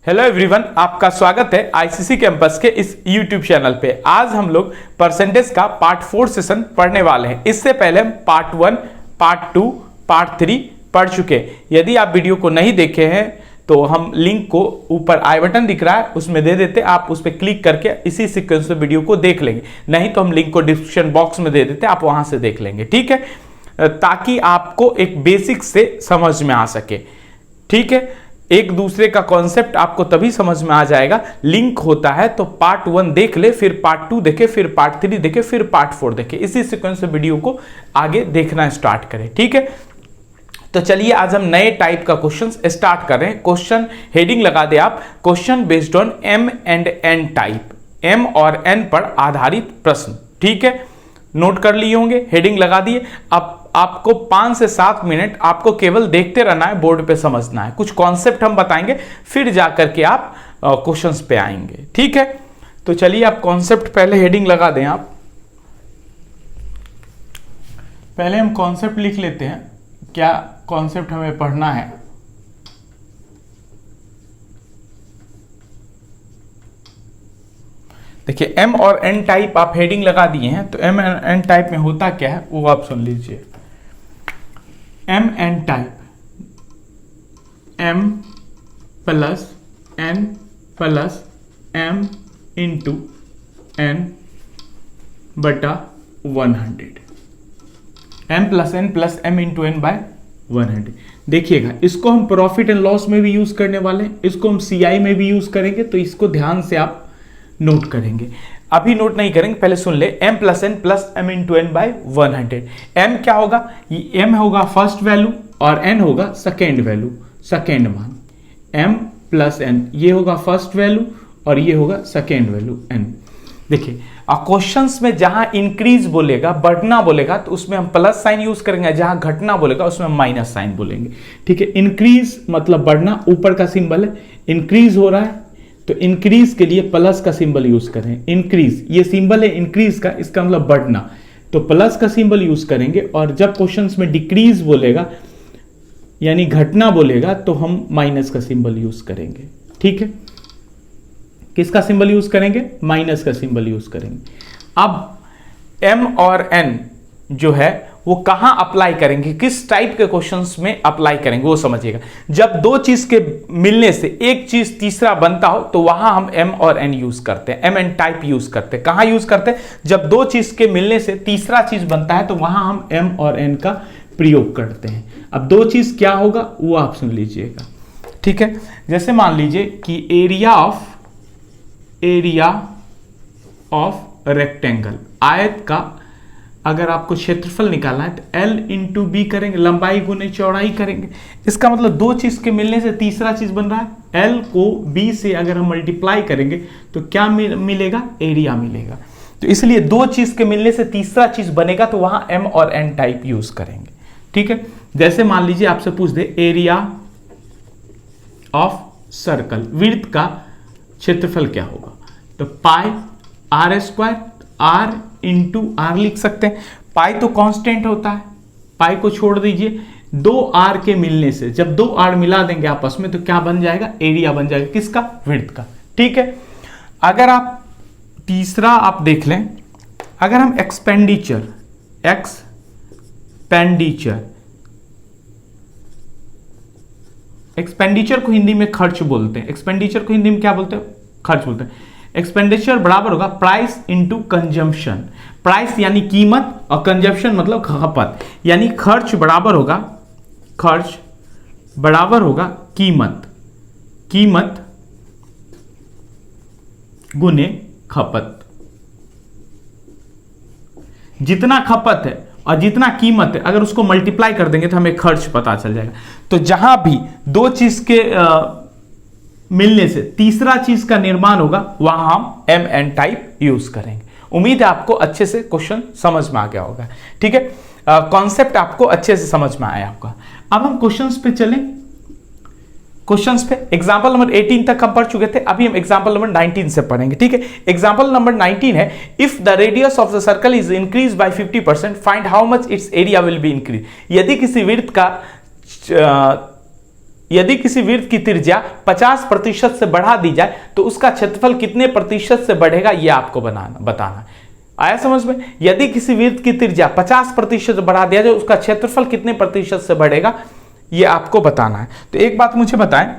Hello everyone, आपका स्वागत है आईसीसी कैंपस के इस यूट्यूब चैनल पे। आज हम लोग परसेंटेज का पार्ट 4 सेशन पढ़ने वाले हैं। इससे पहले हम पार्ट 1, पार्ट 2, पार्ट 3 पढ़ चुके हैं। यदि आप वीडियो को नहीं देखे हैं तो हम लिंक को ऊपर आई बटन दिख रहा है उसमें दे देते, आप उस पर क्लिक करके इसी सीक्वेंस में वीडियो को देख लेंगे। नहीं तो हम लिंक को डिस्क्रिप्शन बॉक्स में दे देते, आप वहां से देख लेंगे। ठीक है, ताकि आपको एक बेसिक से समझ में आ सके। ठीक है, एक दूसरे का कॉन्सेप्ट आपको तभी समझ में आ जाएगा। लिंक होता है तो पार्ट 1 देख ले, फिर पार्ट 2 देखे, फिर पार्ट 3 देखे, फिर पार्ट 4 देखे। इसी सीक्वेंस में वीडियो को आगे देखना स्टार्ट करें। ठीक है, तो चलिए आज हम नए टाइप का क्वेश्चन स्टार्ट कर रहे हैं। क्वेश्चन हेडिंग लगा दे आप, question based on M and N type, M और एन पर आधारित प्रश्न। ठीक है, नोट कर लिए होंगे, हेडिंग लगा दिए। अब आपको 5 से 7 मिनट आपको केवल देखते रहना है, बोर्ड पे समझना है। कुछ कॉन्सेप्ट हम बताएंगे, फिर जाकर के आप क्वेश्चंस पे आएंगे। ठीक है, तो चलिए आप कॉन्सेप्ट पहले हेडिंग लगा दें। आप पहले हम कॉन्सेप्ट लिख लेते हैं, क्या कॉन्सेप्ट हमें पढ़ना है। देखिए एम और एन टाइप आप हेडिंग लगा दिए हैं, तो एम एंड एन टाइप में होता क्या है वो आप सुन लीजिए। M N type, M plus M into N बटा 100, M plus M into N by 100। देखिएगा, इसको हम प्रॉफिट एंड लॉस में भी यूज करने वाले हैं, इसको हम सीआई में भी यूज करेंगे, तो इसको ध्यान से आप नोट करेंगे। अभी नोट नहीं करेंगे, पहले सुन ले। M plus M into N by 100। M क्या होगा? एम होगा फर्स्ट वैल्यू और एन होगा सेकेंड वैल्यू, सेकेंड मान। एम प्लस एन, ये होगा फर्स्ट वैल्यू और ये होगा सेकेंड वैल्यू एन। देखिए क्वेश्चंस में जहां इंक्रीज बोलेगा, बढ़ना बोलेगा, तो उसमें हम प्लस साइन यूज करेंगे, जहां घटना बोलेगा उसमें माइनस साइन बोलेंगे। ठीक है, इंक्रीज मतलब बढ़ना, ऊपर का सिंबल है, इंक्रीज हो रहा है तो इंक्रीज के लिए प्लस का सिंबल यूज करें। इंक्रीज, ये सिंबल है इंक्रीज का, इसका मतलब बढ़ना, तो प्लस का सिंबल यूज करेंगे। और जब क्वेश्चंस में डिक्रीज बोलेगा यानी घटना बोलेगा तो हम माइनस का सिंबल यूज करेंगे। ठीक है, किसका सिंबल यूज करेंगे? माइनस का सिंबल यूज करेंगे। अब एम और एन जो है वो कहां अप्लाई करेंगे, किस टाइप के क्वेश्चंस में अप्लाई करेंगे वो समझिएगा। जब दो चीज के मिलने से एक चीज तीसरा बनता हो तो वहां हम एम और एन यूज करते हैं, एम एन टाइप यूज करते हैं। कहां यूज करते हैं? जब दो चीज के मिलने से तीसरा चीज बनता है तो वहां हम एम और एन का प्रयोग करते हैं। अब दो चीज क्या होगा वो आप सुन लीजिएगा। ठीक है, जैसे मान लीजिए कि एरिया ऑफ रेक्टेंगल, आयत का अगर आपको क्षेत्रफल निकालना है तो L इंटू बी करेंगे, लंबाई गुने चौड़ाई करेंगे। इसका मतलब दो चीज के मिलने से तीसरा चीज बन रहा है। L को B से अगर हम मल्टीप्लाई करेंगे तो क्या मिलेगा? एरिया मिलेगा। तो इसलिए दो चीज के मिलने से तीसरा चीज बनेगा तो वहां M और N टाइप यूज करेंगे। ठीक है, जैसे मान लीजिए आपसे पूछ दे एरिया ऑफ सर्कल, वृत्त का क्षेत्रफल क्या होगा, तो pi r square, r into r लिख सकते हैं। पाई तो कांस्टेंट होता है, पाई को छोड़ दीजिए। दो आर के मिलने से, जब दो आर मिला देंगे आपस में तो क्या बन जाएगा? एरिया बन जाएगा। किसका? वृत्त का। ठीक है, अगर आप तीसरा आप देख लें, अगर हम एक्सपेंडिचर को हिंदी में खर्च बोलते हैं। एक्सपेंडिचर को हिंदी में क्या बोलते हैं? खर्च बोलते हैं। एक्सपेंडिचर बराबर होगा प्राइस इंटू कंजम्पशन। प्राइस यानी कीमत और कंजम्पशन मतलब खपत, यानी खर्च बराबर होगा कीमत गुने खपत। जितना खपत है और जितना कीमत है अगर उसको मल्टीप्लाई कर देंगे तो हमें खर्च पता चल जाएगा। तो जहां भी दो चीज के मिलने से तीसरा चीज का निर्माण होगा वहां हम एम एन टाइप यूज करेंगे। उम्मीद है आपको अच्छे से क्वेश्चन समझ में आ गया होगा। ठीक है, कॉन्सेप्ट आपको अच्छे से समझ में आया आपका। अब हम क्वेश्चंस पे चलें। क्वेश्चंस पे एग्जांपल नंबर 18 तक हम पढ़ चुके थे, अभी हम एग्जांपल नंबर 19 से पढ़ेंगे। ठीक है, एग्जांपल नंबर 19 है, if the radius of the circle is increase by 50%, find how much its area will be increase. यदि किसी वृत्त का यदि किसी वृत्त की त्रिज्या 50% से बढ़ा दी जाए तो उसका क्षेत्रफल कितने प्रतिशत से बढ़ेगा, यह आपको बताना। आया समझ में? यदि किसी वृत्त की त्रिज्या 50% बढ़ा दिया जाए उसका क्षेत्रफल कितने प्रतिशत से बढ़ेगा, यह आपको बताना है। तो एक बात मुझे बताएं,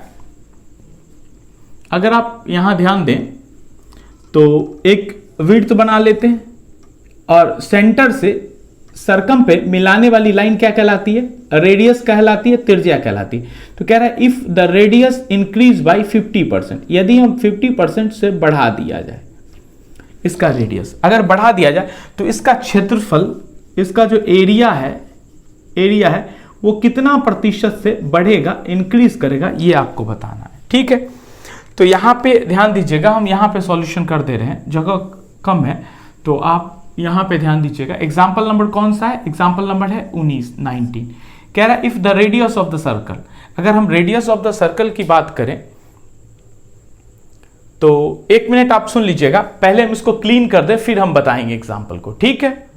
अगर आप यहां ध्यान दें तो एक वृत्त बना लेते हैं और सेंटर से सर्कम पे मिलाने वाली लाइन क्या कहलाती है, रेडियस कहलाती है, त्रिज्या कहलाती है। तो कह रहा है if the radius increase by 50%, यदि हम 50% से बढ़ा दिया जाए इसका रेडियस, अगर बढ़ा दिया जाए तो इसका क्षेत्रफल, इसका जो एरिया है वो कितना प्रतिशत से बढ़ेगा, इंक्रीज करेगा, ये आपको बताना है। ठीक है, तो यहां पे ध्यान दीजिएगा, हम यहां पे सॉल्यूशन कर दे रहे हैं, जगह कम है तो आप यहां पे ध्यान दीजिएगा। एग्जाम्पल नंबर कौन सा है? एग्जाम्पल नंबर है 19। कह रहा है if the radius of the circle, अगर हम रेडियस ऑफ द सर्कल की बात करें तो 1 मिनट आप सुन लीजिएगा, पहले हम इसको क्लीन कर दे फिर हम बताएंगे एग्जाम्पल को। ठीक है,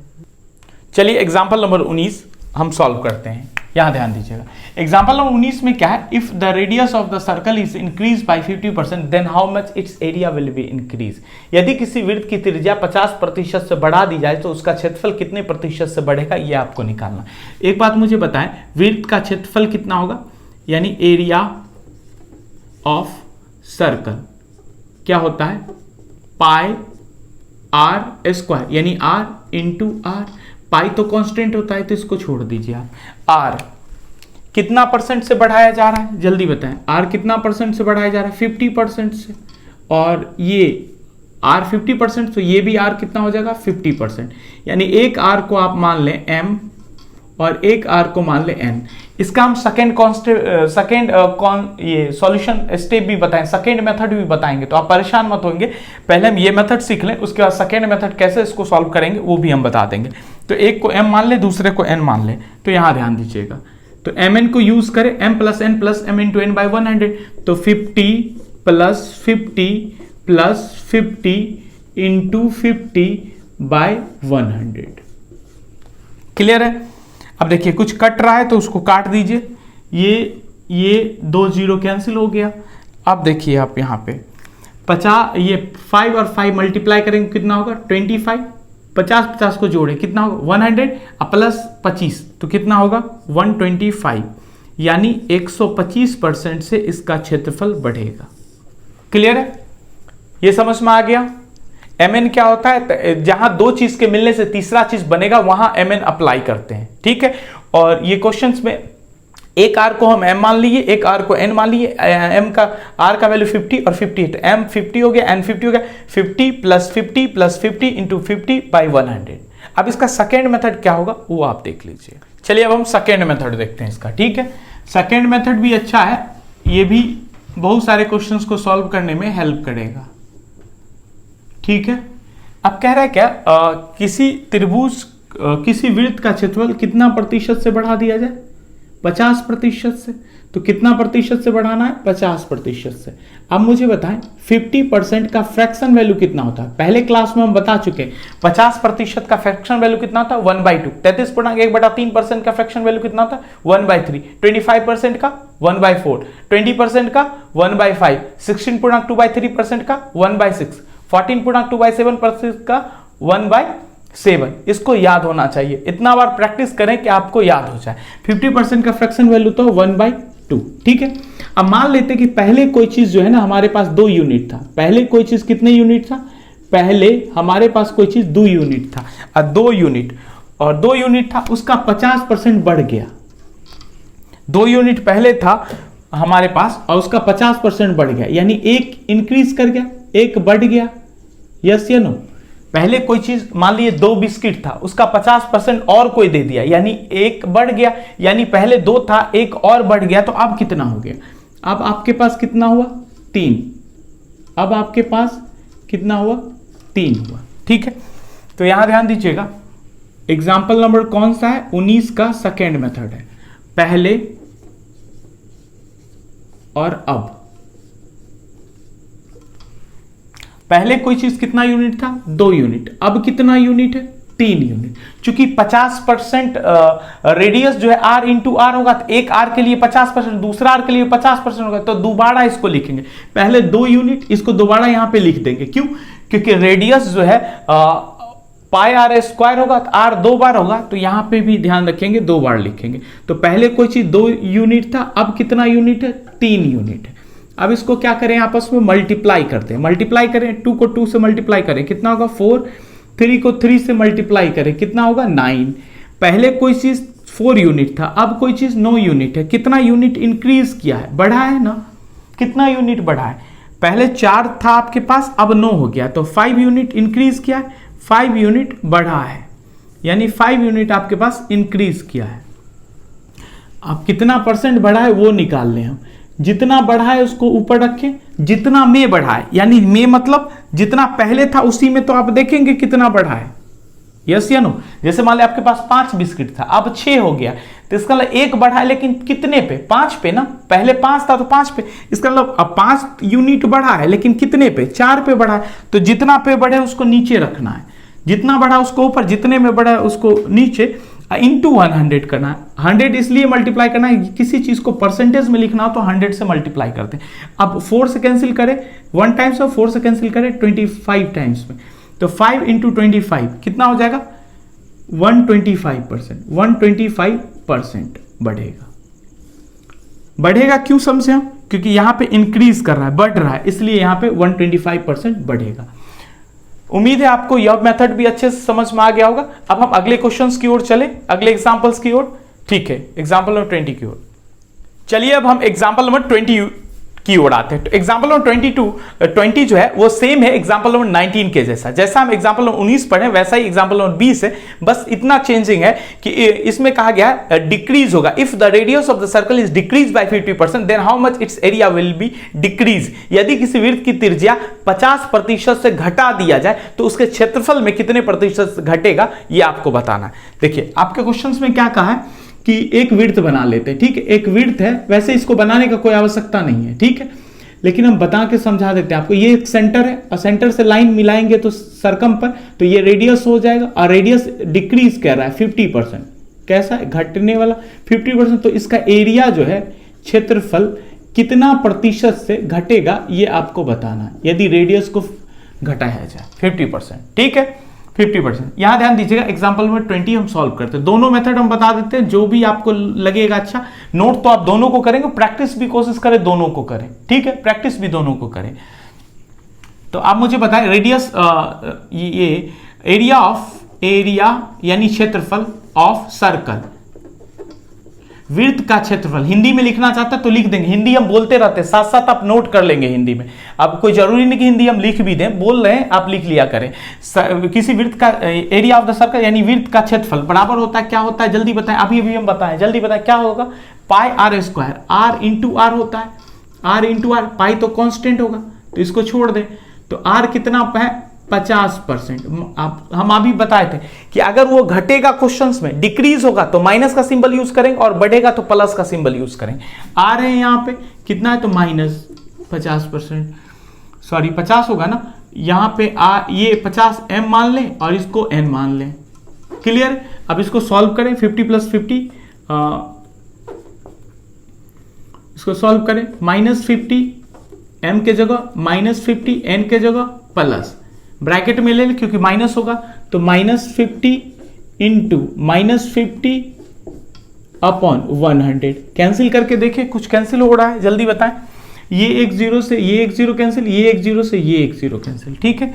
चलिए एग्जाम्पल नंबर 19 हम सॉल्व करते हैं। यहां ध्यान दीजिएगा, एग्जाम्पल नंबर 19 में क्या है, if the radius of the circle is increase by 50% then how much its area will be increase. यदि किसी वृत्त की त्रिज्या 50% से बढ़ा दी जाए तो उसका क्षेत्रफल कितने प्रतिशत से बढ़ेगा, यह आपको निकालना। एक बात मुझे बताएं, वृत्त का क्षेत्रफल कितना होगा, यानी एरिया ऑफ सर्कल क्या होता है, पाई आर स्क्वायर, यानी आर इंटू आर। पाई तो कांस्टेंट होता है तो इसको छोड़ दीजिए आप। आर कितना परसेंट से बढ़ाया जा रहा है, जल्दी बताएं, आर कितना परसेंट से बढ़ाया जा रहा है, 50% से, और ये आर 50%, तो ये भी आर कितना हो जाएगा, 50%। यानी एक आर को आप मान लें एम और एक आर को मान लें एन। इसका हम ये सॉल्यूशन स्टेप भी बताएं, सेकेंड मेथड भी बताएंगे, तो आप परेशान मत होंगे। पहले हम ये मेथड सीख लें, उसके बाद सेकेंड मेथड कैसे इसको सॉल्व करेंगे वो भी हम बता देंगे। तो एक को m मान ले, दूसरे को n मान ले। तो यहां ध्यान दीजिएगा, तो mn को यूज करें, m plus n plus m into n by 100, तो 50 plus 50 plus 50 into 50 by 100। Clear है? अब देखिए कुछ कट रहा है तो उसको काट दीजिए, ये 2 0 कैंसिल हो गया। अब देखिए आप यहाँ पे 50, ये 5 और 5 मल्टीप्लाई करेंगे कितना होगा, 25। 50 को जोड़े कितना होगा, 100 प्लस 25 तो कितना होगा, 125, यानी 125% से इसका क्षेत्रफल बढ़ेगा। क्लियर है? ये समझ में आ गया। mn क्या होता है, जहां दो चीज के मिलने से तीसरा चीज बनेगा वहां mn अप्लाई करते हैं। ठीक है, और ये क्वेश्चंस में एक आर को हम m मान लिए, एक आर को n मान लिए, m का r का वैल्यू 50 और 50, तो m 50 हो गया, n 50 हो गया, 50 प्लस 50 प्लस 50 इंटू 50 बाई 100। अब इसका सेकेंड मेथड क्या होगा वो आप देख लीजिए। चलिए अब हम सेकेंड मेथड देखते हैं इसका। ठीक है, सेकेंड मेथड भी अच्छा है, ये भी बहुत सारे क्वेश्चंस को सॉल्व करने में हेल्प करेगा। ठीक है, अब कह रहा है क्या, किसी त्रिभुज किसी वृत्त का क्षेत्रफल कितना प्रतिशत से बढ़ा दिया जाए, 50% से। तो कितना प्रतिशत से बढ़ाना है, 50% से। अब मुझे बताएं 50% का फ्रैक्शन वैल्यू कितना होता है, पहले क्लास में हम बता चुके हैं। 50% का फ्रैक्शन वैल्यू कितना होता है, 1/2। 33.1/3% का फ्रैक्शन वैल्यू कितना होता है, 1/3। 25% का 1/4, 20% का 1/5, 16.2/3% का 1/6, 14.2/7% का 1/7। इसको याद होना चाहिए, इतना बार प्रैक्टिस करें कि आपको याद हो जाए। 50% का फ्रैक्शन वैल्यू तो 1/2। ठीक है, अब मान लेते कि पहले कोई चीज जो है ना हमारे पास 2 यूनिट था। पहले कोई चीज कितने यूनिट था, पहले हमारे पास कोई चीज 2 यूनिट था, और 2 यूनिट था, उसका 50% बढ़ गया। 2 यूनिट पहले था हमारे पास और उसका 50% बढ़ गया, यानी एक इंक्रीज कर गया, एक बढ़ गया। यस या नो? पहले कोई चीज मान लीजिए 2 बिस्किट था, उसका 50% और कोई दे दिया, यानी एक बढ़ गया, यानी पहले 2 था एक और बढ़ गया, तो अब कितना हो गया, अब आपके पास कितना हुआ, 3। अब आपके पास कितना हुआ, 3 हुआ। ठीक है, तो यहां ध्यान दीजिएगा, एग्जाम्पल नंबर कौन सा है, 19 का सेकेंड मेथड है, पहले और अब। पहले कोई चीज कितना यूनिट था, 2 यूनिट, अब कितना यूनिट है, 3 यूनिट। चूंकि 50% रेडियस जो है r इंटू आर होगा, तो एक r के लिए 50%, दूसरा r के लिए 50% होगा, तो दोबारा इसको लिखेंगे। पहले 2 यूनिट, इसको दोबारा यहां पे लिख देंगे। क्यों? क्योंकि रेडियस जो है पाई आर स्क्वायर होगा, तो r 2 बार होगा, तो यहां पे भी ध्यान रखेंगे 2 बार लिखेंगे। तो पहले कोई चीज 2 यूनिट था, अब कितना यूनिट है? 3 यूनिट है। अब इसको क्या करें? आपस में मल्टीप्लाई करते हैं। मल्टीप्लाई करें, 2 को 2 से मल्टीप्लाई करें, कितना होगा? 4। 3 को 3 से मल्टीप्लाई करें, कितना होगा? 9। पहले कोई चीज 4 यूनिट था, अब कोई चीज 9 यूनिट है। कितना यूनिट इंक्रीज किया है? बढ़ा है ना? कितना यूनिट बढ़ा है? पहले 4 था आपके पास, अब 9 हो गया, तो 5 यूनिट इंक्रीज किया है, 5 यूनिट बढ़ा है, यानी 5 यूनिट आपके पास इंक्रीज किया है। अब कितना परसेंट बढ़ा है वो निकाल लें हम। जितना बढ़ा है उसको ऊपर रखें, जितना में बढ़ा है, यानी में मतलब जितना पहले था उसी में, तो आप देखेंगे कितना बढ़ा है। यस या नो? जैसे मान लिया आपके पास 5 बिस्किट था, अब 6 हो गया, तो इसका मतलब 1 बढ़ा है, लेकिन कितने पे? 5 पे ना। पहले 5 था तो 5 पे, इसका मतलब अब 5 यूनिट बढ़ा है, लेकिन कितने पे? 4 पे बढ़ा है। तो जितना पे बढ़े उसको नीचे रखना है, जितना बढ़ा उसको ऊपर, जितने में बढ़ा उसको नीचे, इंटू 100 करना है। 100 इसलिए मल्टीप्लाई करना है, किसी चीज को परसेंटेज में लिखना हो तो 100 से मल्टीप्लाई करते हैं। अब 4 से कैंसिल करें 1 टाइम्स, और 4 से कैंसिल करें 25 टाइम्स में, तो 5 इंटू 25 कितना हो जाएगा? 125%। 125% बढ़ेगा। बढ़ेगा क्यों समझे हम? क्योंकि यहां पे इंक्रीज कर रहा है, बढ़ रहा है, इसलिए यहां पे 125% बढ़ेगा। उम्मीद है आपको यह मेथड भी अच्छे से समझ में आ गया होगा। अब हम अगले क्वेश्चंस की ओर चले, अगले एग्जांपल्स की ओर। ठीक है, एग्जांपल नंबर 20 की ओर चलिए। अब हम एग्जांपल नंबर 20 की ओर आते हैं। तो एग्जांपल नंबर 20 जो है वो सेम है एग्जांपल नंबर 19 के जैसा। जैसा हम एग्जांपल नंबर 19 पढ़े वैसा ही एग्जांपल नंबर 20 है, बस इतना चेंजिंग है कि इसमें कहा गया है डिक्रीज होगा। If the radius of the circle is decrease by 50%, then how much its area will be decrease. यदि किसी वृत्त की त्रिज्या 50% से घटा दिया जाए तो उसके क्षेत्रफल में कितने प्रतिशत घटेगा, ये आपको बताना है। देखिए आपके क्वेश्चन में क्या कहा है कि एक वृत्त बना लेते हैं। ठीक है, एक वृत्त है, वैसे इसको बनाने का कोई आवश्यकता नहीं है, ठीक है, लेकिन हम बता के समझा देते हैं आपको। ये एक सेंटर है और सेंटर से लाइन मिलाएंगे तो सर्कम पर, तो ये रेडियस हो जाएगा, और रेडियस डिक्रीज कर रहा है 50%। कैसा है? घटने वाला 50%। तो इसका एरिया जो है, क्षेत्रफल कितना प्रतिशत से घटेगा ये आपको बताना है, यदि रेडियस को घटाया जाए 50%। ठीक है, 50%। यहां ध्यान दीजिएगा, एग्जांपल में 20 हम सॉल्व करते हैं। दोनों मेथड हम बता देते हैं, जो भी आपको लगेगा अच्छा। नोट तो आप दोनों को करेंगे, प्रैक्टिस भी कोशिश करें दोनों को करें। ठीक है, प्रैक्टिस भी दोनों को करें। तो आप मुझे बताएं, रेडियस ये एरिया यानी क्षेत्रफल ऑफ सर्कल, वृत्त का क्षेत्रफल। हिंदी में लिखना चाहता है तो लिख देंगे, हिंदी हम बोलते रहते हैं, साथ साथ आप नोट कर लेंगे हिंदी में। अब कोई जरूरी नहीं कि हिंदी हम लिख भी दें, बोल रहे हैं आप लिख लिया करें। किसी वृत्त का एरिया ऑफ द सर्कल यानी वृत्त का क्षेत्रफल बराबर होता है, क्या होता है जल्दी बताएं, अभी हम बताएं, जल्दी बताएं क्या होगा? Pi r square, r into r होता है, आर इंटू आर। पाई तो कांस्टेंट होगा तो इसको छोड़ दें, तो आर कितना है? 50%। हम अभी बताए थे कि अगर वो घटेगा क्वेश्चंस में, डिक्रीज होगा तो माइनस का सिंबल यूज करेंगे, और बढ़ेगा तो प्लस का सिंबल यूज करेंगे। आ रहे हैं यहां पे कितना है? तो -50%, सॉरी 50 होगा ना यहां पे। ये 50 m मान लें और इसको n मान लें। क्लियर? अब इसको सॉल्व करें, 50 + 50, इसको सॉल्व करें। -50 m के जगह, -50 n के जगह, प्लस ब्रैकेट में ले लें क्योंकि माइनस होगा, तो -50 इंटू -50 अपॉन 100। कैंसिल करके देखें कुछ कैंसिल हो रहा है, जल्दी बताएं। ये एक 0 से ये एक 0 कैंसिल, ये एक 0 से ये एक 0 कैंसिल। ठीक है,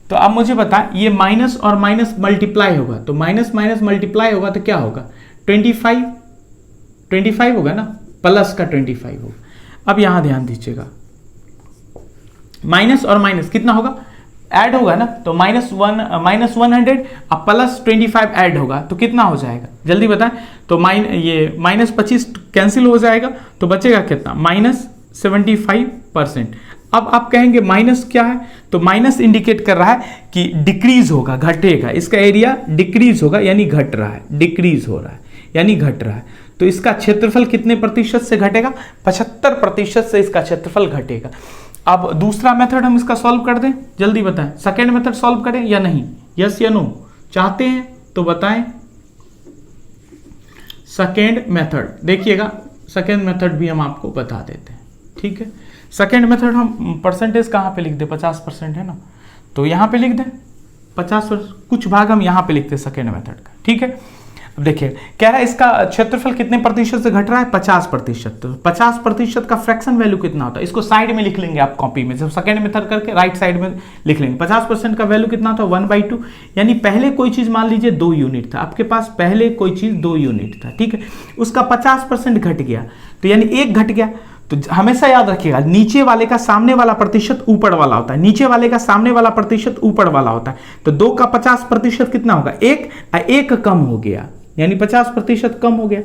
तो अब मुझे बताएं, ये माइनस और माइनस मल्टीप्लाई होगा, तो माइनस माइनस मल्टीप्लाई होगा तो क्या होगा? 25 होगा ना, प्लस का 25 होगा। अब यहां ध्यान दीजिएगा, माइनस और माइनस कितना होगा? ऐड होगा ना, तो -100 अब +25 ऐड होगा तो कितना हो जाएगा? जल्दी बताएं। तो ये -25 कैंसिल हो जाएगा, तो बचेगा कितना? -75%। अब आप कहेंगे माइनस क्या है? तो माइनस इंडिकेट कर रहा है कि डिक्रीज होगा, घटेगा, इसका एरिया डिक्रीज होगा यानी घट रहा है, डिक्रीज हो रहा है यानी घट रहा है। तो इसका क्षेत्रफल कितने प्रतिशत से घटेगा? 75% से इसका क्षेत्रफल घटेगा। अब दूसरा मेथड हम इसका सॉल्व कर दें, जल्दी बताएं। सेकेंड मेथड सॉल्व करें या नहीं? यस या नो? चाहते हैं तो बताएं। सेकेंड मेथड देखिएगा, सेकेंड मेथड भी हम आपको बता देते हैं, ठीक है। सेकेंड मेथड हम परसेंटेज कहाँ पे लिख दें, 50% है ना, तो यहाँ पे लिख दें 50%, कुछ भाग हम यहाँ पे लिखते हैं सेकेंड मेथड का, ठीक है। अब देखिए कह रहा है इसका क्षेत्रफल कितने प्रतिशत से घट रहा है, 50%। तो 50% का फ्रैक्शन वैल्यू कितना होता है, इसको साइड में लिख लेंगे आप कॉपी में, जब सेकेंड मेथड करके राइट साइड में लिख लेंगे। 50% का वैल्यू कितना था, 1/2, यानी पहले कोई चीज मान लीजिए 2 यूनिट था आपके पास, पहले कोई चीज 2 यूनिट था, ठीक है, उसका 50% घट गया, तो यानी 1 घट गया। तो हमेशा याद रखिएगा नीचे वाले का सामने वाला प्रतिशत ऊपर वाला होता है, नीचे वाले का सामने वाला प्रतिशत ऊपर वाला होता है। तो 2 का 50% कितना होगा, 1 कम हो गया, यानी 50% कम हो गया।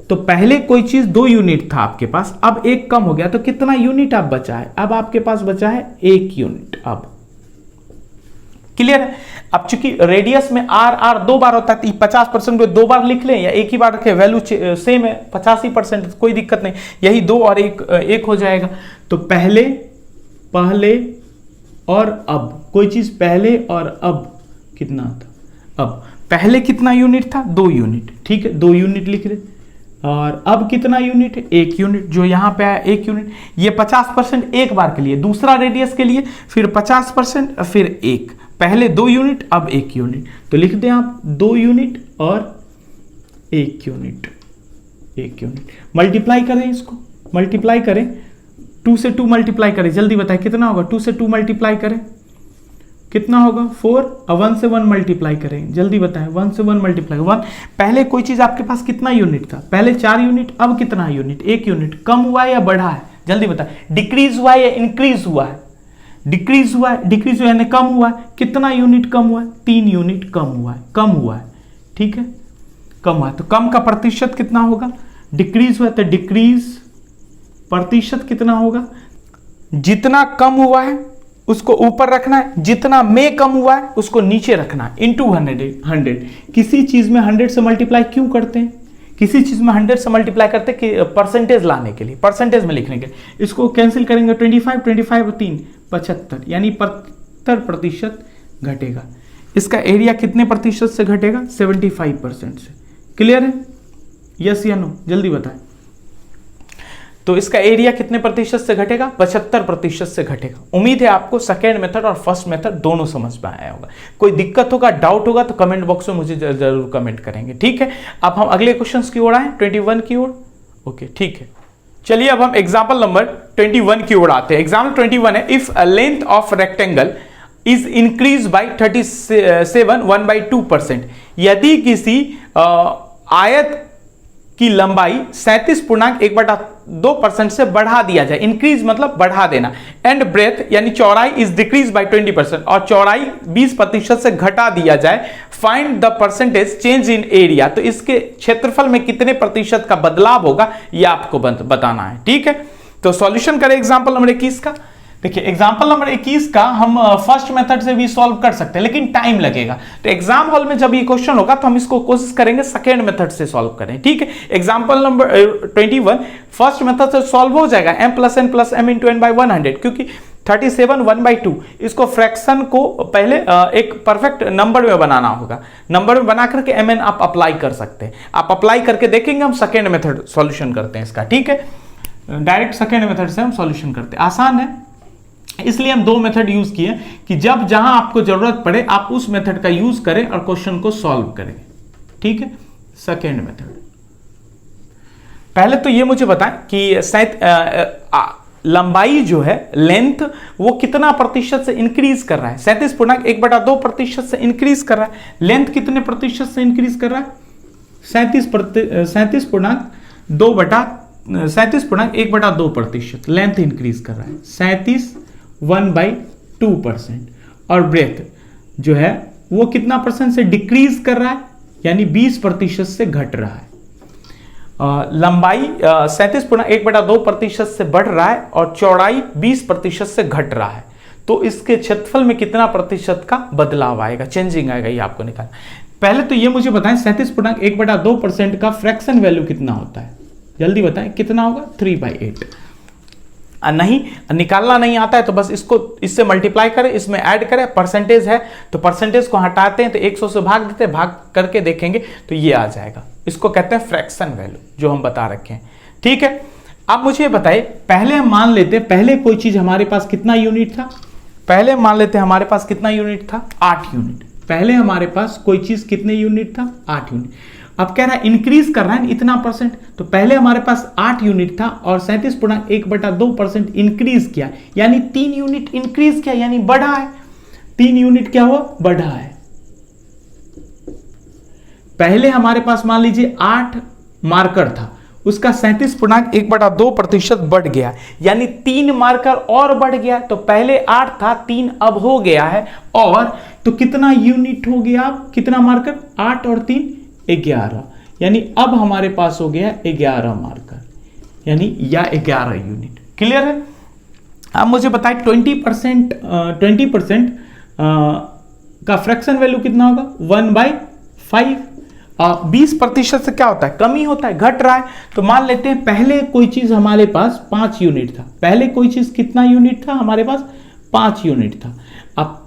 तो पहले कोई चीज 2 यूनिट था आपके पास, अब 1 कम हो गया, तो कितना यूनिट अब बचा है, अब आपके पास बचा है 1 यूनिट। अब क्लियर है। अब चूंकि रेडियस में आर 2 बार होता है, 50% को 2 बार लिख लें या 1 ही बार रखें, वैल्यू सेम है 85%, कोई दिक्कत नहीं, यही 2 और 1 हो जाएगा। तो पहले और अब, कोई चीज पहले और अब कितना था, अब पहले कितना यूनिट था, 2 यूनिट, ठीक है, 2 यूनिट लिख रहे, और अब कितना यूनिट है, 1 यूनिट, जो यहां पे आया 1 यूनिट। ये 50% एक बार के लिए, दूसरा रेडियस के लिए फिर 50%, फिर 1, पहले 2 यूनिट अब 1 यूनिट, तो लिख दें आप 2 यूनिट और 1 यूनिट, 1 यूनिट। मल्टीप्लाई करें, इसको मल्टीप्लाई करें, 2 से 2 मल्टीप्लाई करें, जल्दी बताएं कितना होगा, 2 से 2 मल्टीप्लाई करें कितना होगा, 4, और 1 से 1 मल्टीप्लाई करें, जल्दी बताएं, 1 से 1 मल्टीप्लाई 1। पहले कोई चीज आपके पास कितना यूनिट था, पहले 4 यूनिट, अब कितना यूनिट, 1 यूनिट। कम हुआ है या बढ़ा है, जल्दी बताएं, डिक्रीज हुआ है या इंक्रीज हुआ है, डिक्रीज हुआ है, डिक्रीज हुआ है, कम हुआ है, कितना यूनिट कम हुआ है, 3 यूनिट कम हुआ है, कम हुआ है, ठीक है, कम हुआ है। तो कम का प्रतिशत कितना होगा, डिक्रीज हुआ है तो डिक्रीज प्रतिशत कितना होगा, जितना कम हुआ है उसको ऊपर रखना है, जितना में कम हुआ है उसको नीचे रखना है, इंटू 100। किसी चीज में 100 से मल्टीप्लाई क्यों करते हैं, किसी चीज में 100 से मल्टीप्लाई करते हैं कि परसेंटेज लाने के लिए, परसेंटेज में लिखने के लिए। इसको कैंसिल करेंगे, 25 और 3 75, यानी 75% घटेगा। इसका एरिया कितने प्रतिशत से घटेगा, 75% से। क्लियर है, यस या नो, जल्दी बताएं। तो इसका एरिया कितने प्रतिशत से घटेगा, 75% से घटेगा। उम्मीद है आपको सेकेंड मेथड और फर्स्ट मेथड दोनों समझ में आया होगा। कोई दिक्कत होगा, डाउट होगा तो कमेंट बॉक्स में मुझे जरूर कमेंट करेंगे, ठीक है। अब हम अगले क्वेश्चंस की ओर आए, 21 की ओर। ओके, ठीक है, चलिए अब हम एग्जाम्पल नंबर 21 की ओर आते हैं। एग्जाम्पल 21 है, if length of rectangle is increase by 37 1/2%। यदि किसी आयत की लंबाई 37.1/2% से बढ़ा दिया जाए, इंक्रीज मतलब बढ़ा देना, एंड ब्रेथ यानी चौड़ाई इज डिक्रीज बाय 20%, और चौड़ाई 20% से घटा दिया जाए, find the percentage change in area. तो इसके क्षेत्रफल में कितने प्रतिशत का बदलाव होगा ये आपको बताना है, ठीक है। तो सॉल्यूशन करें एग्जांपल नंबर 21 का। देखिए एग्जाम्पल नंबर 21 का हम फर्स्ट मेथड से भी सॉल्व कर सकते हैं, लेकिन टाइम लगेगा। तो एग्जाम हॉल में जब ये क्वेश्चन होगा तो हम इसको कोशिश करेंगे सेकेंड मेथड से सॉल्व करें, ठीक है। एग्जाम्पल नंबर 21 फर्स्ट मेथड से सॉल्व हो जाएगा, m + n + m × n / 100, क्योंकि 37 1/2 इसको फ्रैक्शन को पहले एक परफेक्ट नंबर में बनाना होगा। नंबर में बना करके mn आप अप्लाई कर सकते हैं। आप अप्लाई करके देखेंगे, हम सेकेंड मेथड सॉल्यूशन करते हैं इसका, ठीक है। डायरेक्ट सेकेंड मेथड से हम सॉल्यूशन करते हैं, आसान है, इसलिए हम 2 मेथड यूज किए कि जब जहां आपको जरूरत पड़े आप उस मेथड का यूज करें और क्वेश्चन को सॉल्व करें, ठीक है। सेकेंड मेथड, पहले तो ये मुझे बताएं कि लंबाई जो है लेंथ वो कितना प्रतिशत से इंक्रीज कर रहा है, 37.1/2% से इंक्रीज कर रहा है। लेंथ कितने प्रतिशत से इंक्रीज कर रहा है, 37.1/2% लेंथ इंक्रीज कर रहा है, 1/2%। और ब्रेथ जो है वो कितना परसेंट से डिक्रीज कर रहा है, यानी 20% से घट रहा है। लंबाई 37.1/2% से बढ़ रहा है और चौड़ाई 20% से घट रहा है। तो इसके क्षेत्रफल में कितना प्रतिशत का बदलाव आएगा, चेंजिंग आएगा, ये आपको निकालना। पहले तो ये मुझे बताएं 37.1/2% का फ्रैक्शन वैल्यू कितना होता है, जल्दी बताएं कितना होगा, 3/8। नहीं निकालना नहीं आता है तो बस इसको इससे मल्टीप्लाई करें, इसमें ऐड करें, परसेंटेज है तो परसेंटेज को हटाते हैं तो 100 से भाग देते हैं, भाग करके देखेंगे तो ये आ जाएगा। इसको कहते हैं फ्रैक्शन वैल्यू जो हम बता रखे हैं। ठीक है, अब मुझे बताइए, पहले हम मान लेते हैं पहले कोई चीज हमारे पास कितना यूनिट था, पहले मान लेते हैं हमारे पास कितना यूनिट था, 8 यूनिट। पहले हमारे पास कोई चीज कितने यूनिट था, 8 यूनिट। अब कह रहा है इंक्रीज कर रहा है इतना परसेंट, तो पहले हमारे पास 8 यूनिट था और 37.1/2% इंक्रीज किया, यानी 3 यूनिट इंक्रीज किया, यानी बढ़ा है। 3 यूनिट क्या हुआ, बढ़ा है। पहले हमारे पास मान लीजिए 8 मार्कर था, उसका 37.1/2% बढ़ गया, यानी 3 मार्कर और बढ़ गया। तो पहले 8 था, 3 अब हो गया है, और तो कितना यूनिट हो गया, कितना मार्कर, 8 और 3 11, यानी अब हमारे पास हो गया 11 मार्कर, यानी या 11 यूनिट। क्लियर है। अब मुझे बताएं 20% का फ्रैक्शन वैल्यू कितना होगा, 1/5। 20% से क्या होता है, कमी होता है, घट रहा है। तो मान लेते हैं पहले कोई चीज हमारे पास 5 यूनिट था, पहले कोई चीज कितना यूनिट था हमारे पास, 5 यूनिट था। अब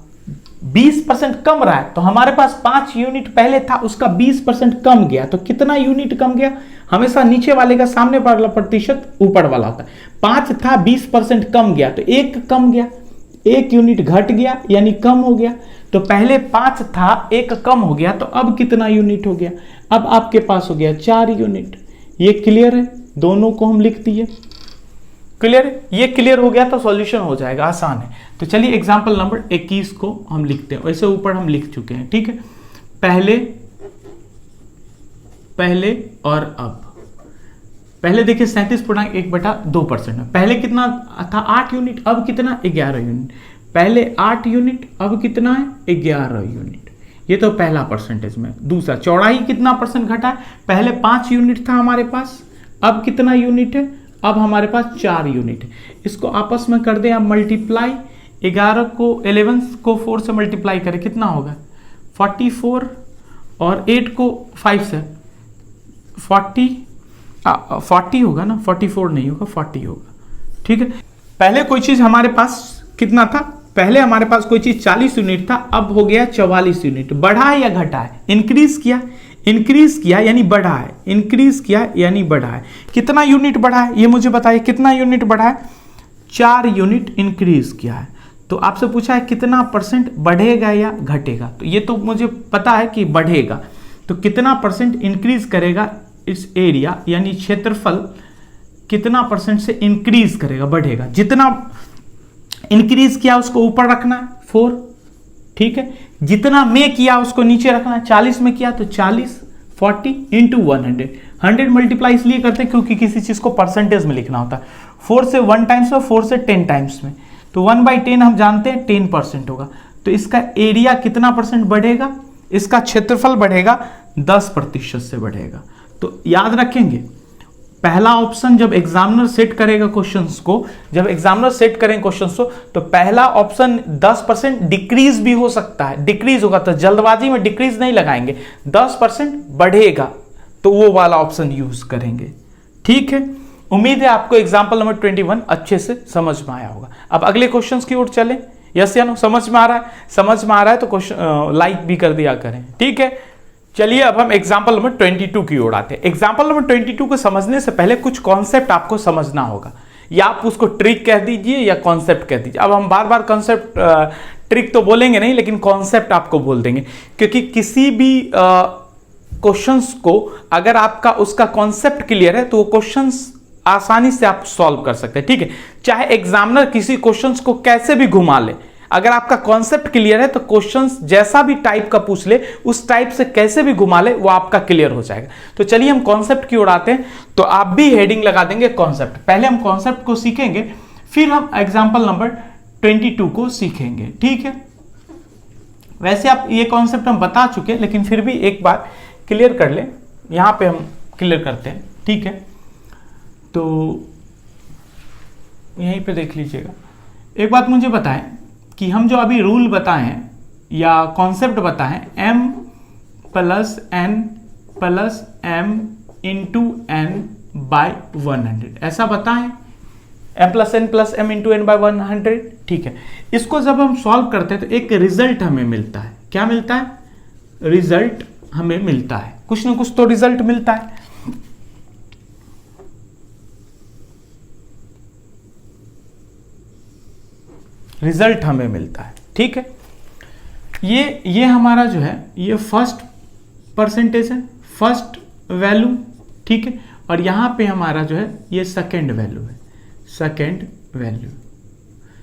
20% कम रहा है, तो हमारे पास 5 यूनिट पहले था, उसका 20% कम गया, तो कितना यूनिट कम गया, हमेशा नीचे वाले का सामने वाला प्रतिशत ऊपर वाला होता है। 5 था, 20% कम गया, तो 1 कम गया, 1 यूनिट घट गया, यानी कम हो गया। तो पहले 5 था, 1 कम हो गया, तो अब कितना यूनिट हो गया, अब आपके पास हो गया 4 यूनिट। ये क्लियर है, दोनों को हम लिख दिए। क्लियर है, ये क्लियर हो गया तो सॉल्यूशन हो जाएगा, आसान है। तो चलिए एग्जांपल नंबर 21 को हम लिखते हैं, वैसे ऊपर हम लिख चुके हैं। ठीक है, पहले और अब। पहले देखिए 37.1/2% में पहले कितना था, 8 यूनिट, अब कितना, 11 यूनिट। पहले 8 यूनिट, अब कितना है, 11 यूनिट। ये तो पहला परसेंटेज में। दूसरा, चौड़ाई कितना परसेंट घटा है, पहले 5 यूनिट था हमारे पास, अब कितना यूनिट है, अब हमारे पास 4 यूनिट है। इसको आपस में कर दें आप मल्टीप्लाई, 11 को 11 को 4 से मल्टीप्लाई करें, कितना होगा 44, और 8 को 5 से 40 होगा ना, 44 नहीं होगा, 40 होगा। ठीक है, पहले कोई चीज हमारे पास कितना था, पहले हमारे पास कोई चीज 40 यूनिट था, अब हो गया 44 यूनिट। बढ़ा है या घटा है, इंक्रीज किया, इंक्रीज किया यानी बढ़ा है, इंक्रीज किया यानी बढ़ा है। कितना यूनिट बढ़ा है, ये मुझे बताइए, कितना यूनिट बढ़ा है, 4 यूनिट इंक्रीज किया है। तो आपसे पूछा है कितना परसेंट बढ़ेगा या घटेगा, तो ये तो मुझे पता है कि बढ़ेगा। तो कितना परसेंट इंक्रीज करेगा इस एरिया, यानी क्षेत्रफल कितना परसेंट से इंक्रीज करेगा, बढ़ेगा। जितना इंक्रीज किया उसको ऊपर रखना है 4, ठीक है। जितना में किया उसको नीचे रखना है, 40 में किया तो 40, 40 इंटू 100। 100 मल्टीप्लाई इसलिए करते हैं क्योंकि किसी चीज को परसेंटेज में लिखना होता है। 4 से 1 टाइम्स में, 4 से 10 टाइम्स में, तो 1/10 हम जानते हैं 10% होगा। तो इसका एरिया कितना परसेंट बढ़ेगा, इसका क्षेत्रफल बढ़ेगा 10% से बढ़ेगा। तो याद रखेंगे, पहला ऑप्शन जब एग्जामिनर सेट करेगा क्वेश्चंस को, जब एग्जामिनर सेट करेंगे क्वेश्चंस को, तो पहला ऑप्शन 10% डिक्रीज भी हो सकता है, डिक्रीज होगा, तो जल्दबाजी में डिक्रीज नहीं लगाएंगे, 10% बढ़ेगा तो वो वाला ऑप्शन यूज करेंगे। ठीक है, उम्मीद है आपको एग्जाम्पल नंबर 21 अच्छे से समझ में आया होगा। अब अगले क्वेश्चन की ओर चले, यस या नो, समझ में आ रहा है, समझ में आ रहा है तो क्वेश्चन लाइक भी कर दिया करें। ठीक है, चलिए अब हम एग्जाम्पल नंबर 22 की ओर आते हैं। एग्जाम्पल नंबर 22 को समझने से पहले कुछ कॉन्सेप्ट आपको समझना होगा, या आप उसको ट्रिक कह दीजिए या कॉन्सेप्ट कह दीजिए। अब हम बार बार कॉन्सेप्ट ट्रिक तो बोलेंगे नहीं, लेकिन कॉन्सेप्ट आपको बोल देंगे, क्योंकि किसी भी क्वेश्चंस को अगर आपका उसका कॉन्सेप्ट क्लियर है तो वो क्वेश्चंस आसानी से आप सॉल्व कर सकते हैं। ठीक है, चाहे एग्जामिनर किसी क्वेश्चंस को कैसे भी घुमा ले, अगर आपका कॉन्सेप्ट क्लियर है तो क्वेश्चंस जैसा भी टाइप का पूछ ले, उस टाइप से कैसे भी घुमा ले, वो आपका क्लियर हो जाएगा। तो चलिए हम कॉन्सेप्ट की ओर आते हैं। तो आप भी हेडिंग लगा देंगे कॉन्सेप्ट। पहले हम कॉन्सेप्ट को सीखेंगे, फिर हम एग्जाम्पल नंबर 22 को सीखेंगे। ठीक है, वैसे आप ये कॉन्सेप्ट हम बता चुके हैं, लेकिन फिर भी एक बार क्लियर कर ले, यहां पे हम क्लियर करते हैं। ठीक है, तो यहीं पे देख लीजिएगा। एक बात मुझे बताएं कि हम जो अभी रूल बताएं या कॉन्सेप्ट बताएं, m + n + m × n/100, ऐसा बताएं m+n+m × n/100, ठीक है। इसको जब हम सॉल्व करते हैं तो एक रिजल्ट हमें मिलता है। क्या मिलता है? रिजल्ट हमें मिलता है, कुछ ना कुछ तो रिजल्ट मिलता है। रिजल्ट हमें मिलता है, ठीक है। ये हमारा जो है ये फर्स्ट परसेंटेज है, फर्स्ट वैल्यू, ठीक है। और यहां पे हमारा जो है ये सेकेंड वैल्यू है, सेकेंड वैल्यू,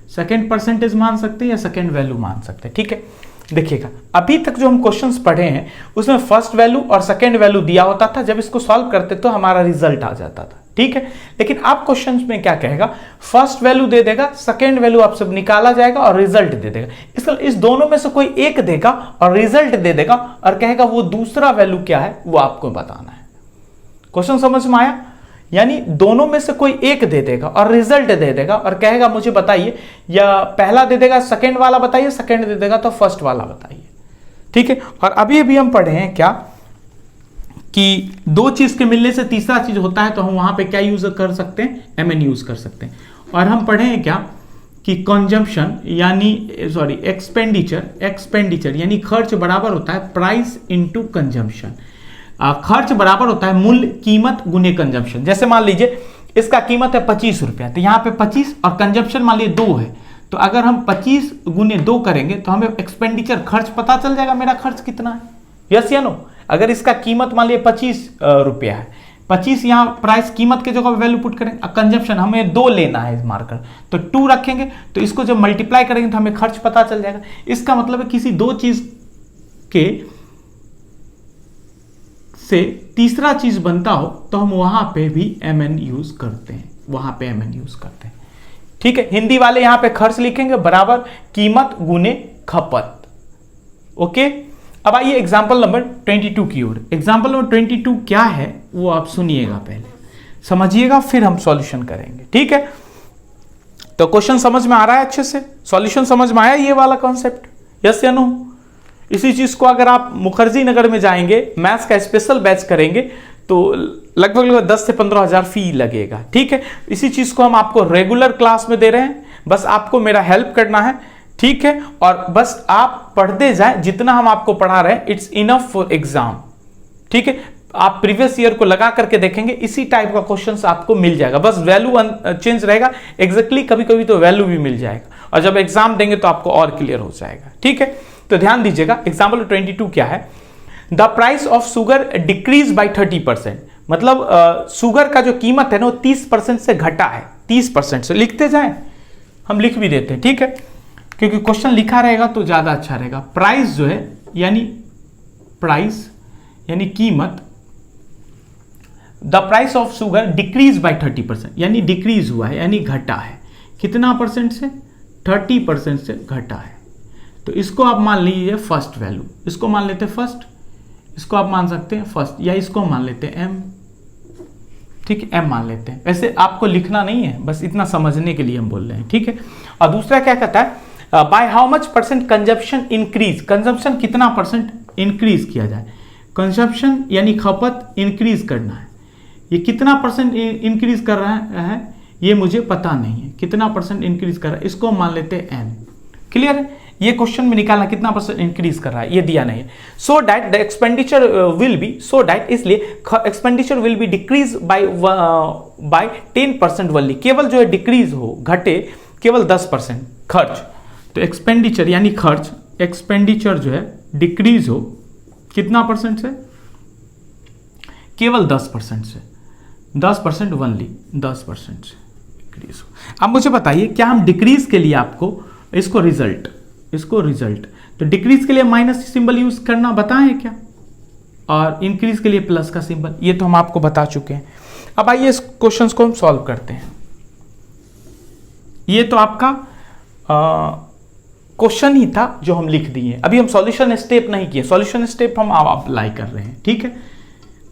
सेकेंड परसेंटेज मान सकते हैं या सेकेंड वैल्यू मान सकते हैं, ठीक है। देखिएगा अभी तक जो हम क्वेश्चंस पढ़े हैं उसमें फर्स्ट वैल्यू और सेकेंड वैल्यू दिया होता था, जब इसको सॉल्व करते तो हमारा रिजल्ट आ जाता था, ठीक है। लेकिन आप क्वेश्चंस में क्या कहेगा, फर्स्ट वैल्यू दे देगा, सेकेंड वैल्यू आपसे निकाला जाएगा और रिजल्ट दे देगा। इस दोनों में से कोई एक देगा और रिजल्ट दे देगा और कहेगा वो दूसरा वैल्यू क्या है वो आपको बताना है। क्वेश्चन समझ में आया? यानी दोनों में से कोई एक दे देगा और रिजल्ट दे देगा और कहेगा मुझे बताइए, या पहला दे देगा सेकंड वाला बताइए, सेकंड दे देगा तो फर्स्ट वाला बताइए, ठीक है। और अभी हम पढ़े हैं क्या कि दो चीज के मिलने से तीसरा चीज होता है, तो हम वहां पे क्या यूज कर सकते हैं, mn यूज कर सकते हैं। और हम पढ़े हैं क्या कि कंजम्पशन यानी एक्सपेंडिचर यानी खर्च बराबर होता है प्राइस इंटू कंजम्पशन। खर्च बराबर होता है मूल्य, कीमत गुने कंजम्पशन। जैसे मान लीजिए इसका कीमत है 25 रुपया, तो यहाँ पे 25 और कंजम्पशन मान लीजिए 2 है, तो अगर हम 25 गुने 2 करेंगे तो हमें एक्सपेंडिचर खर्च पता चल जाएगा मेरा खर्च कितना है, यस या नो। अगर इसका कीमत मान लीजिए 25 रुपया है, 25 यहाँ प्राइस कीमत के जगह वैल्यू पुट करेंगे, कंजम्पशन हमें 2 लेना है मार्कर, तो 2 रखेंगे, तो इसको जब मल्टीप्लाई करेंगे तो हमें खर्च पता चल जाएगा। इसका मतलब है किसी दो चीज के से तीसरा चीज बनता हो तो हम वहां पे भी mn यूज करते हैं, वहां पे mn यूज करते हैं, ठीक है। हिंदी वाले यहां पे खर्च लिखेंगे बराबर कीमत गुने खपत, ओके। अब आइए एग्जांपल नंबर 22 की ओर। एग्जांपल नंबर 22 क्या है वो आप सुनिएगा, पहले समझिएगा फिर हम सॉल्यूशन करेंगे, ठीक है। तो क्वेश्चन समझ में आ रहा है अच्छे से, सॉल्यूशन समझ में आया ये वाला कॉन्सेप्ट, यस या नो। इसी चीज को अगर आप मुखर्जी नगर में जाएंगे, मैथ्स का स्पेशल बैच करेंगे तो लगभग 10 से 15 हजार फी लगेगा, ठीक है। इसी चीज को हम आपको रेगुलर क्लास में दे रहे हैं, बस आपको मेरा हेल्प करना है, ठीक है। और बस आप पढ़ते जाएं, जितना हम आपको पढ़ा रहे हैं इट्स इनफ फॉर एग्जाम, ठीक है। आप प्रीवियस ईयर को लगा करके देखेंगे, इसी टाइप का क्वेश्चन आपको मिल जाएगा, बस वैल्यू चेंज रहेगा एग्जैक्टली, कभी कभी तो वैल्यू भी मिल जाएगा, और जब एग्जाम देंगे तो आपको और क्लियर हो जाएगा, ठीक है। तो ध्यान दीजिएगा एग्जाम्पल 22 क्या है, the price of sugar decrease by 30%, मतलब शुगर का जो कीमत है ना वो 30% से घटा है, 30% से। लिखते जाएं, हम लिख भी देते हैं, ठीक है, क्योंकि क्वेश्चन लिखा रहेगा तो ज्यादा अच्छा रहेगा। प्राइस जो है यानी प्राइस यानी कीमत, the price of sugar decrease by 30%, यानी डिक्रीज हुआ है यानी घटा है, कितना परसेंट से, 30% से घटा है। तो इसको आप मान लीजिए फर्स्ट वैल्यू, इसको मान लेते हैं फर्स्ट, इसको आप मान सकते हैं फर्स्ट, या इसको मान लेते हैं एम, ठीक है, एम मान लेते हैं। वैसे आपको लिखना नहीं है, बस इतना समझने के लिए हम बोल रहे हैं, ठीक है। और दूसरा क्या कहता है, by how much percent consumption increase, consumption कितना परसेंट इंक्रीज किया जाए, कंजप्शन यानी खपत इंक्रीज करना है, ये कितना परसेंट इंक्रीज कर रहा है ये मुझे पता नहीं है, कितना परसेंट इंक्रीज कर रहा है, इसको मान लेते हैं एम। क्लियर है, ये क्वेश्चन में निकालना कितना परसेंट इंक्रीज कर रहा है, ये दिया नहीं है। So that the expenditure will be, so that इसलिए expenditure will be decrease by 10% only, केवल जो है डिक्रीज हो, घटे केवल 10% खर्च। तो एक्सपेंडिचर यानी खर्च, एक्सपेंडिचर जो है डिक्रीज हो कितना परसेंट से, केवल 10% से, 10% वनली, 10% से डिक्रीज हो। अब मुझे बताइए क्या हम डिक्रीज के लिए आपको इसको रिजल्ट, तो डिक्रीज के लिए माइनस सिंबल यूज करना बताएं क्या, और इंक्रीज के लिए प्लस का सिंबल, ये तो हम आपको बता चुके हैं। अब आइए इस क्वेश्चन को हम सॉल्व करते हैं। ये तो आपका क्वेश्चन ही था जो हम लिख दिए, अभी हम सॉल्यूशन स्टेप नहीं किए, सॉल्यूशन स्टेप हम अप्लाई कर रहे हैं, ठीक है।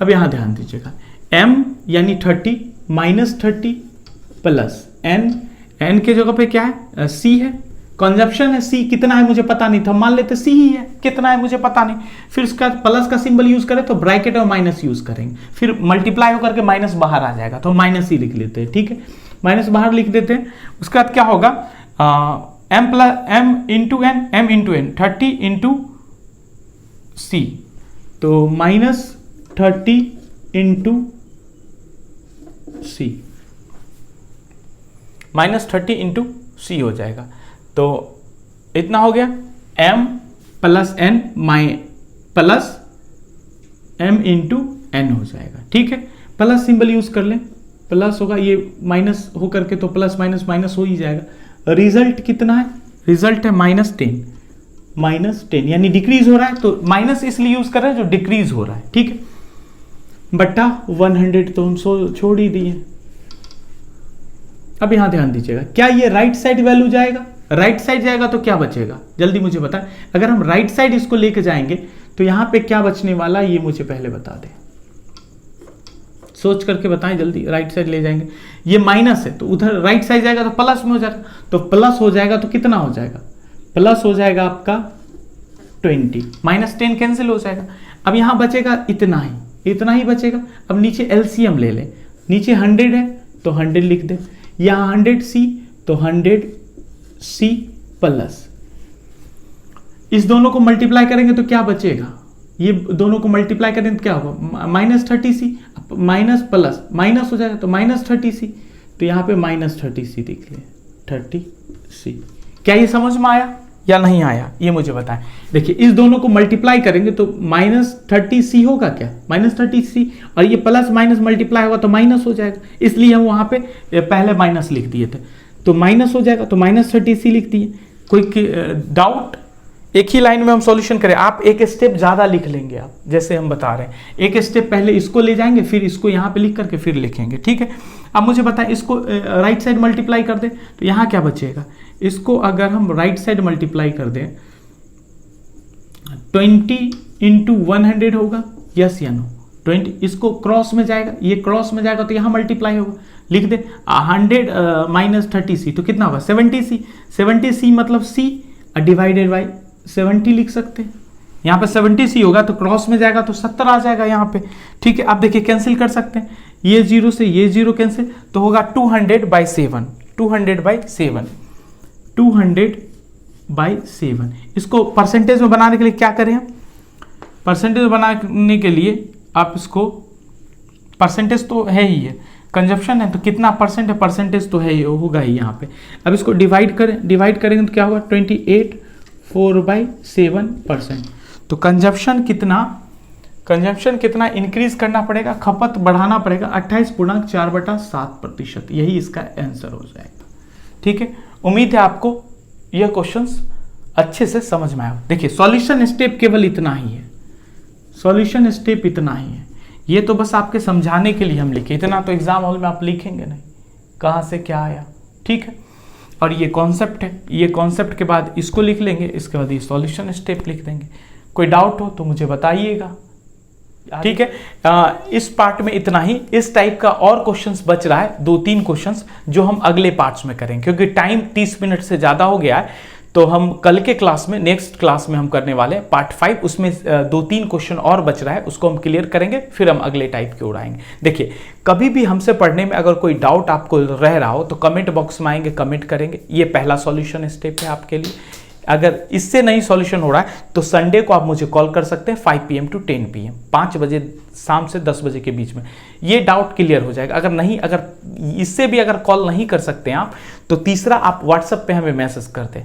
अब यहां ध्यान दीजिएगा, m यानी 30 माइनस 30 प्लस n के जगह पे क्या है, c है, कंजप्शन है, c कितना है मुझे पता नहीं था, मान लेते c ही है, कितना है मुझे पता नहीं, फिर उसका प्लस का सिंबल यूज करें तो ब्रैकेट और माइनस यूज करेंगे, फिर मल्टीप्लाई होकर के माइनस बाहर आ जाएगा तो माइनस ही लिख लेते हैं, ठीक है। माइनस बाहर लिख देते हैं। उसके बाद क्या होगा, m plus m into n, m into n 30 into c, तो -30 इंटू सी, -30 इंटू सी हो जाएगा। तो इतना हो गया, m plus N plus m into N हो जाएगा। ठीक है, प्लस सिंबल यूज कर लें, प्लस होगा, ये माइनस हो करके तो प्लस माइनस माइनस हो ही जाएगा। रिजल्ट कितना है, रिजल्ट है -10 यानी डिक्रीज हो रहा है, तो माइनस इसलिए यूज कर रहे हैं जो डिक्रीज हो रहा है। ठीक है, बट्टा 100 तो हम छोड़ ही दिए। अब यहां ध्यान दीजिएगा, क्या ये राइट साइड वैल्यू जाएगा, राइट साइड जाएगा तो क्या बचेगा, जल्दी मुझे बताएं। अगर हम राइट साइड इसको लेके जाएंगे तो यहां पे क्या बचने वाला, ये मुझे पहले बता दें, सोच करके बताएं जल्दी। राइट साइड ले जाएंगे, ये माइनस है तो उधर राइट साइड जाएगा तो प्लस में हो जाएगा, तो प्लस हो जाएगा तो कितना हो जाएगा, प्लस हो जाएगा आपका 20, -10 कैंसिल हो जाएगा। अब यहां बचेगा इतना ही बचेगा। अब नीचे एलसीएम ले लें, नीचे 100 है तो 100 लिख दे, यहां 100C तो 100C प्लस, इस दोनों को मल्टीप्लाई करेंगे तो क्या बचेगा, ये दोनों को मल्टीप्लाई करेंगे तो क्या होगा, -30C, माइनस प्लस माइनस हो जाएगा तो -30C, तो यहां पे -30C लिख ले, 30C। क्या ये समझ में आया या नहीं आया, ये मुझे बताएं। देखिए इस दोनों को मल्टीप्लाई करेंगे तो -30C होगा क्या, -30C, और ये प्लस माइनस मल्टीप्लाई होगा तो माइनस हो जाएगा, इसलिए हम वहां पे पहले माइनस लिख दिए थे, तो माइनस हो जाएगा तो -30C लिख दिए। कोई डाउट, एक ही लाइन में हम सॉल्यूशन करें, आप एक स्टेप ज्यादा लिख लेंगे, आप जैसे हम बता रहे हैं, एक स्टेप पहले इसको ले जाएंगे, फिर इसको यहां पे लिख करके फिर लिखेंगे। ठीक है, अब मुझे बताएं, इसको राइट साइड मल्टीप्लाई कर दें तो यहां क्या बचेगा, इसको अगर हम राइट साइड मल्टीप्लाई कर दें 20 इंटू 100 होगा, यस या नो, 20, इसको क्रॉस में जाएगा, ये क्रॉस में जाएगा तो यहां मल्टीप्लाई होगा, लिख दे 100 -30C तो कितना होगा 70C, 70C मतलब C डिवाइडेड बाई 70 लिख सकते हैं। यहाँ पे 70C होगा तो क्रॉस में जाएगा तो 70 आ जाएगा यहाँ पे। ठीक है, आप देखिए कैंसिल कर सकते हैं, ये 0 से ये 0 कैंसिल, तो होगा 200/7, 200/7। इसको परसेंटेज में बनाने के लिए क्या करें हम, परसेंटेज में बनाने के लिए आप इसको, परसेंटेज तो है ही है, कंजप्शन है तो कितना परसेंट है, परसेंटेज तो है ही, होगा ही यहाँ पे। अब इसको डिवाइड करेंगे तो क्या होगा 28/4/7%। तो कंजप्शन कितना इंक्रीज करना पड़ेगा, खपत बढ़ाना पड़ेगा 28.4/7%, यही इसका आंसर हो जाएगा। ठीक है, उम्मीद है आपको यह क्वेश्चंस अच्छे से समझ में आया। देखिए सॉल्यूशन स्टेप केवल इतना ही है, सॉल्यूशन स्टेप इतना ही है, ये तो बस आपके समझाने के लिए हम लिखे, इतना तो एग्जाम हॉल में आप लिखेंगे नहीं कहाँ से क्या आया। ठीक है, और ये कॉन्सेप्ट है, ये कॉन्सेप्ट के बाद इसको लिख लेंगे, इसके बाद ये सॉल्यूशन स्टेप लिख देंगे। कोई डाउट हो तो मुझे बताइएगा। ठीक है, इस पार्ट में इतना ही। इस टाइप का और क्वेश्चंस बच रहा है, 2-3 क्वेश्चंस जो हम अगले पार्ट्स में करेंगे, क्योंकि टाइम 30 मिनट से ज़्यादा हो गया है, तो हम कल के क्लास में, नेक्स्ट क्लास में हम करने वाले हैं पार्ट 5, उसमें 2-3 क्वेश्चन और बच रहा है, उसको हम क्लियर करेंगे, फिर हम अगले टाइप के उड़ाएंगे। देखिए कभी भी हमसे पढ़ने में अगर कोई डाउट आपको रह रहा हो तो कमेंट बॉक्स में आएंगे, कमेंट करेंगे, ये पहला सॉल्यूशन स्टेप है आपके लिए। अगर इससे नहीं सॉल्यूशन हो रहा है तो संडे को आप मुझे कॉल कर सकते हैं 5 PM to 10 PM, 5 बजे शाम से 10 बजे के बीच में, ये डाउट क्लियर हो जाएगा। अगर इससे भी अगर कॉल नहीं कर सकते हैं आप, तो तीसरा आप व्हाट्सएप पे हमें मैसेज कर दें,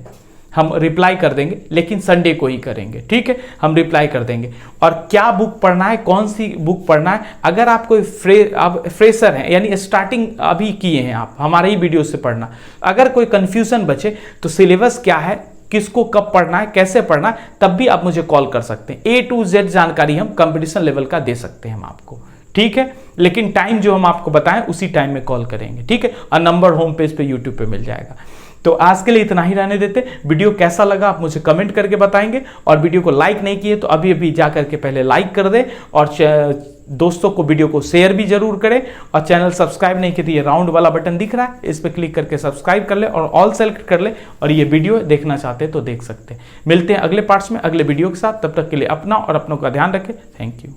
हम रिप्लाई कर देंगे, लेकिन संडे को ही करेंगे। ठीक है, हम रिप्लाई कर देंगे। और क्या बुक पढ़ना है, कौन सी बुक पढ़ना है, अगर आप कोई फ्रेशर हैं, यानी स्टार्टिंग अभी किए हैं आप हमारे ही वीडियो से पढ़ना, अगर कोई कंफ्यूजन बचे तो सिलेबस क्या है, किसको कब पढ़ना है, कैसे पढ़ना है, तब भी आप मुझे कॉल कर सकते हैं। A to Z जानकारी हम कंपटीशन लेवल का दे सकते हैं हम आपको। ठीक है, लेकिन टाइम जो हम आपको बताएं उसी टाइम में कॉल करेंगे। ठीक है, और नंबर होम पेज पे यूट्यूब पे मिल जाएगा। तो आज के लिए इतना ही रहने देते। वीडियो कैसा लगा आप मुझे कमेंट करके बताएंगे, और वीडियो को लाइक नहीं किए तो अभी अभी जा करके पहले लाइक कर दे, और दोस्तों को वीडियो को शेयर भी जरूर करें, और चैनल सब्सक्राइब नहीं किए तो ये राउंड वाला बटन दिख रहा है, इस पर क्लिक करके सब्सक्राइब कर ले और ऑल सेलेक्ट कर ले, और ये वीडियो देखना चाहते हैं तो देख सकते हैं। मिलते हैं अगले पार्ट्स में अगले वीडियो के साथ, तब तक के लिए अपना और अपनों का ध्यान रखें। Thank you.